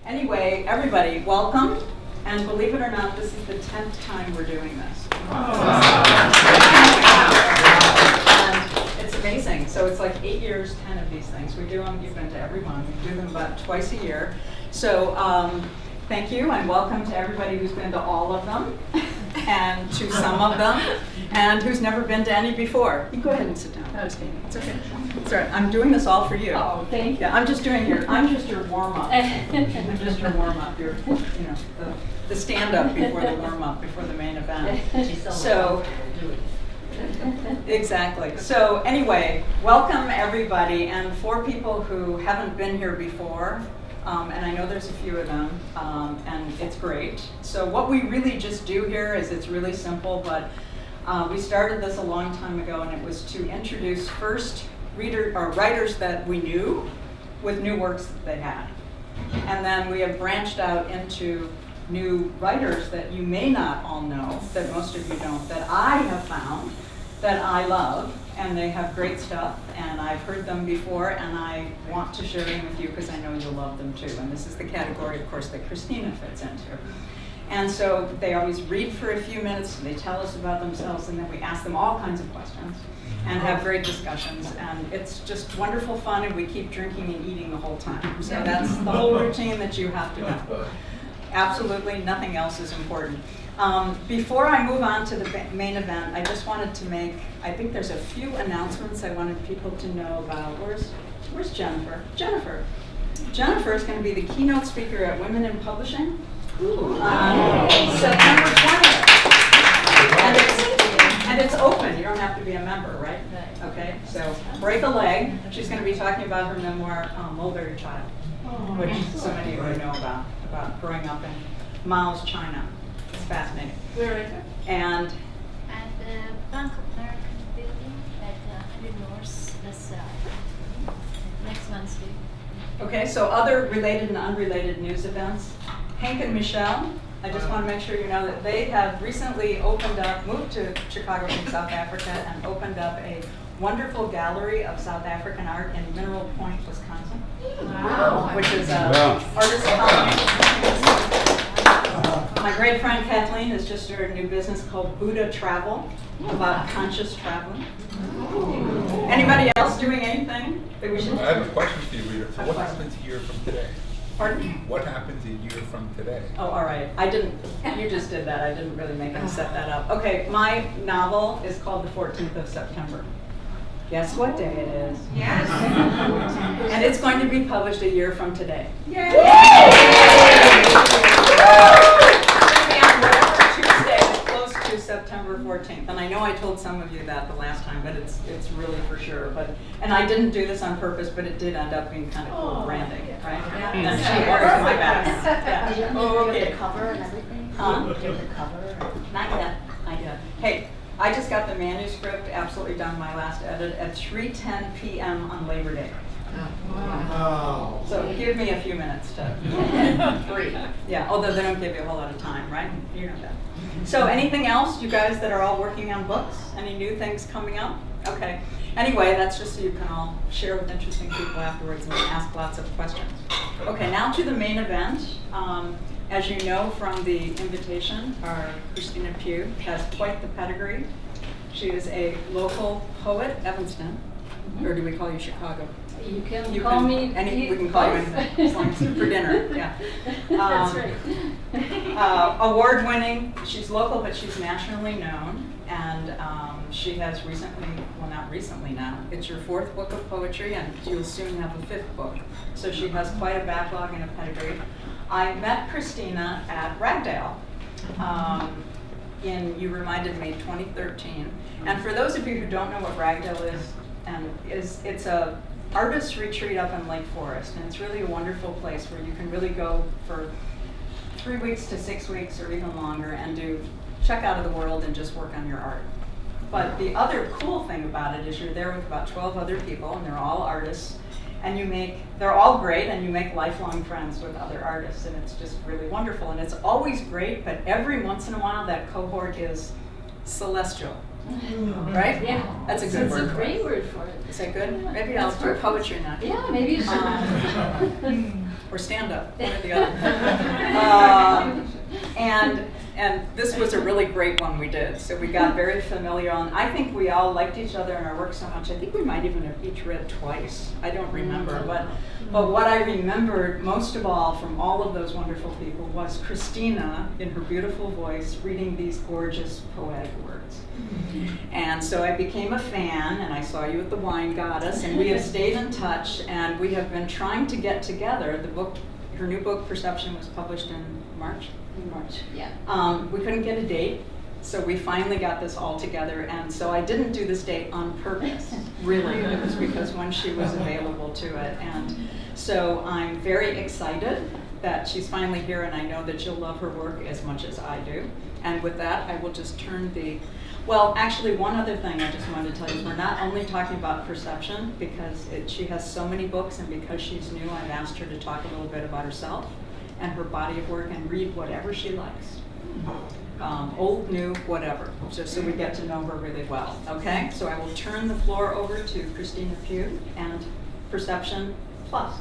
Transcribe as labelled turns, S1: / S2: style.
S1: Anyway, everybody, welcome. And believe it or not, this is the 10th time we're doing this. And it's amazing. So it's like 8 years, 10 of these things. We do them, you've been to every one. We do them about twice a year. So thank you, and welcome to everybody who's been to all of them, and to some of them, and who's never been to any before. You go ahead and sit down. It's okay. It's all right. I'm doing this all for you.
S2: Oh, thank you.
S1: Yeah, I'm just your warm-up. I'm just your warm-up. Your, the stand-up before the warm-up, before the main event. So, exactly. So anyway, welcome everybody, and for people who haven't been here before, and I know there's a few of them, and it's great. So what we really just do here is it's really simple, but we started this a long time ago, and it was to introduce first writers that we knew with new works that they had. And then we have branched out into new writers that you may not all know, that most of you don't, that I have found, that I love, and they have great stuff, and I've heard them before, and I want to share them with you because I know you'll love them too. And this is the category, of course, that Christina fits into. And so they always read for a few minutes, they tell us about themselves, and then we ask them all kinds of questions and have great discussions. And it's just wonderful fun, and we keep drinking and eating the whole time. So that's the whole routine that you have to know. Absolutely nothing else is important. Before I move on to the main event, I just wanted to make, I think there's a few announcements I wanted people to know about. Where's Jennifer? Jennifer is going to be the keynote speaker at Women in Publishing. September 20th. And it's open. You don't have to be a member, right? Okay, so break a leg. She's going to be talking about her memoir, Mulberry Child, which so many of you know about growing up in Mao's China. It's fascinating.
S2: Where is it?
S1: And
S3: At the Bank of America building at 100 North, this next Wednesday.
S1: okay, so other related and unrelated news events. Hank and Michelle, I just want to make sure you know that they have recently moved to Chicago from South Africa, and opened up a wonderful gallery of South African art in Mineral Point, Wisconsin.
S2: Wow.
S1: Which is artist colony. My great friend Kathleen has just started a new business called Buddha Travel, about conscious traveling. Anybody else doing anything that we should?
S4: I have a question for you, Rita. So what happens a year from today?
S1: Pardon?
S4: What happens a year from today?
S1: Oh, all right. You just did that. I didn't really make him set that up. Okay, my novel is called The 14th of September. Guess what day it is?
S2: Yes.
S1: And it's going to be published a year from today.
S2: Yay!
S1: Tuesday, close to September 14th. And I know I told some of you that the last time, but it's really for sure. And I didn't do this on purpose, but it did end up being kind of cool branding, right? And she orders my back.
S5: Did you get the cover and everything?
S1: Huh?
S5: Did you get the cover?
S1: Not yet. Hey, I just got the manuscript absolutely done, my last edit, at 3:10 p.m. on Labor Day.
S2: Wow.
S1: So give me a few minutes to breathe. Yeah, although they don't give you a whole lot of time, right? You know that. So anything else, you guys that are all working on books? Any new things coming up? Okay. Anyway, that's just so you can all share with interesting people afterwards and ask lots of questions. Okay, now to the main event. As you know from the invitation, our Christina Pugh has quite the pedigree. She is a local poet, Evanston, or do we call you Chicago?
S2: You can call me.
S1: We can call you anything, as long as it's for dinner, yeah.
S2: That's right.
S1: Award-winning, she's local, but she's nationally known, and she has recently, well not recently now, it's your 4th book of poetry, and you'll soon have a 5th book. So she has quite a backlog and a pedigree. I met Christina at Ragdale you reminded me, 2013. And for those of you who don't know what Ragdale is, it's a artist retreat up in Lake Forest, and it's really a wonderful place where you can really go for 3 weeks to 6 weeks or even longer and check out of the world and just work on your art. But the other cool thing about it is you're there with about 12 other people, and they're all artists, and they're all great, and you make lifelong friends with other artists, and it's just really wonderful. And it's always great, but every once in a while that cohort is celestial. Right?
S2: Yeah.
S1: That's a good word.
S2: It's a great word for it.
S1: Is that good?
S2: Yeah,
S1: Maybe I'll
S2: that's
S1: do
S2: perfect.
S1: poetry now.
S2: Yeah, maybe you should.
S1: or stand up, one or the other. And this was a really great one we did. So we got very familiar on, I think we all liked each other in our work so much. I think we might even have each read twice. I don't remember, but what I remembered most of all from all of those wonderful people was Christina in her beautiful voice reading these gorgeous poetic words. And so I became a fan, and I saw you at the Wine Goddess, and we have stayed in touch, and we have been trying to get together. The book, her new book, Perception, was published in March.
S5: In March, yeah.
S1: We couldn't get a date, so we finally got this all together, and so I didn't do this date on purpose, really. It was because when she was available to it, and so I'm very excited that she's finally here, and I know that you'll love her work as much as I do. And with that, I will just turn the, well, actually, one other thing I just wanted to tell you is we're not only talking about Perception, because she has so many books, and because she's new, I've asked her to talk a little bit about herself and her body of work and read whatever she likes. Old, new, whatever, just so we get to know her really well, okay? So I will turn the floor over to Christina Pugh and Perception Plus.